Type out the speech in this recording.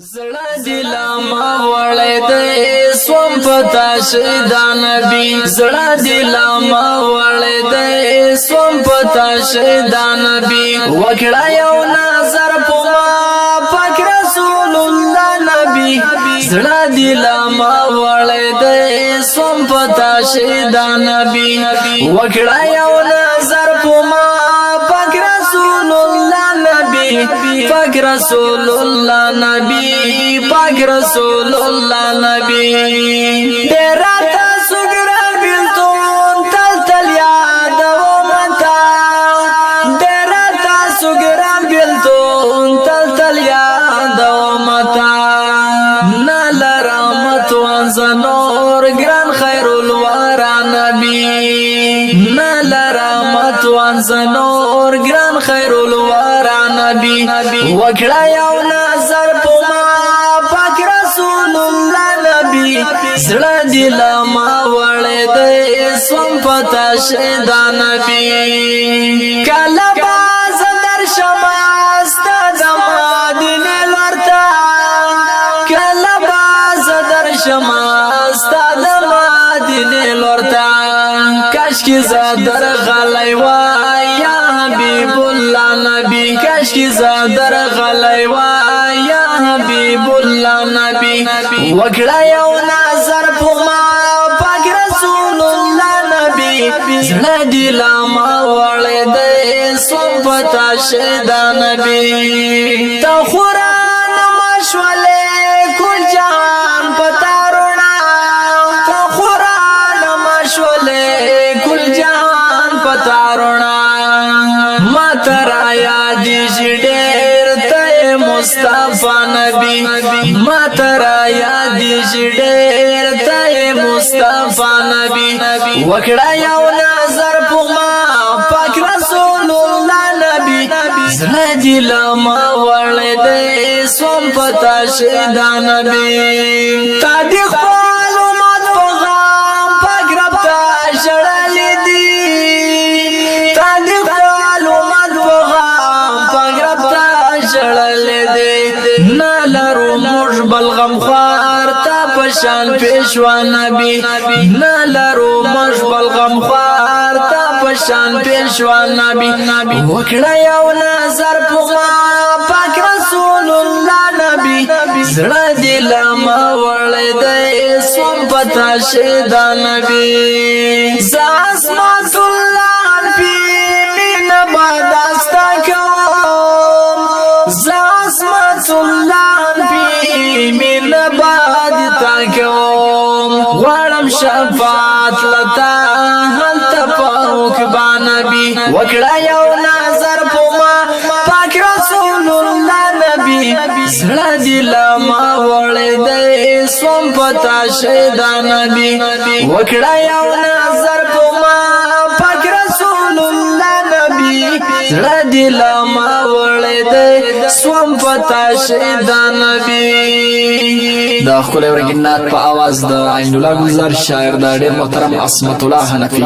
زړه دلا ما وړې دې سوم پتا شیدا نبی زړه دلا ما وړې دې سوم پتا شیدا نبی وکړه یو نظر پما پاک رسول الله نبی زړه دلا ما وړې دې سوم پتا شیدا نبی وکړه یو نظر پما پاک رسول الله نبی پاک رسول الله نبی پاک رسول الله نبی دیراتا سگرا بلتون تل تل یاد و متا دیراتا سگرا بلتون تل تل یاد و متا نال رحمت وانزنور گران خیر الوارا نبی نال رحمت وانزنور گران خیر الوارا نبی وکړه یو نظر پما پاک رسول الله نبی زړه دلا ما وړې دې سوم پتا شیدا نبی کله باز در شماست د مدینه ورتا کله باز در شماست د مدینه ورتا کاش کی زادر غلای وای یا حبیب الله نبی کاش کی زادر غلای وای یا حبیب الله نبی وکړه یو نظر پما پاک رسول الله نبی زړه دلا ما وړې دې سوم پتا شیدا نبی تا قرآن مشولې کل جهان پتا رونا تا قرآن مشولې کل جهان پتا رونا ما ترا یاد ډېر ته مصطفی نبی ما ترا یاد ډېر ته مصطفی نبی وکړه یو نظر پما پاک رسول الله نبی زړه دلا ما وړې دې سوم پتا شیدا نبی تا دې خپل امت په غم پاک رب ته شړلې دي تا دې خپل امت په غم پاک رب ته شړلې دي نالرو موږ بلغم خوار تا پشان پیشوا نبی نالرو موږ بلغم خوار تا پشان پیشوا نبی وکړه یو نظر پما پاک رسول الله نبی زړه دلا ما وړې دې سوم پتا شیدا نبی زاسمت الله پی مین باداستا کوم زاسمت الله پی مین بادتا کوم غواړم شفاعت لتا هلته پاک با نبی وکړه یو نظر پما پاک رسول الله نبی زړه دلا ما وړې دې سوم پتا شیدا نبی وکړه یو نظر پما پاک رسول الله نبی زړه دلا ما وړې دې سوم پتا شیدا نبی دا خپل ورګنات په आवाज د عین الله گلزار شاعر دا ډېر محترم عصمت الله حنفی